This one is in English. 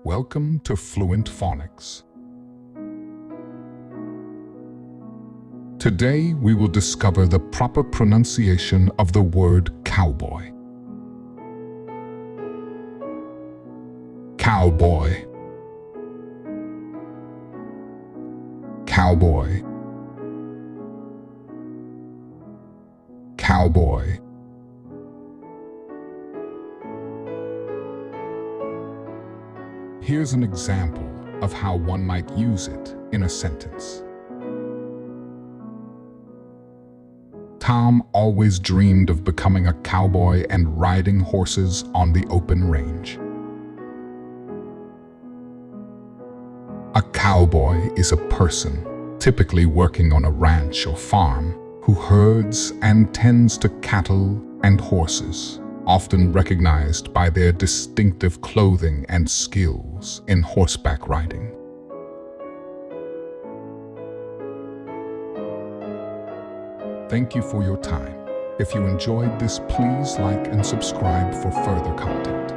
Welcome to Fluent Phonics. Today we will discover the proper pronunciation of the word cowboy. Cowboy. Cowboy. Cowboy. Here's an example of how one might use it in a sentence. Tom always dreamed of becoming a cowboy and riding horses on the open range. A cowboy is a person, typically working on a ranch or farm, who herds and tends to cattle and horses, often recognized by their distinctive clothing and skills in horseback riding. Thank you for your time. If you enjoyed this, please like and subscribe for further content.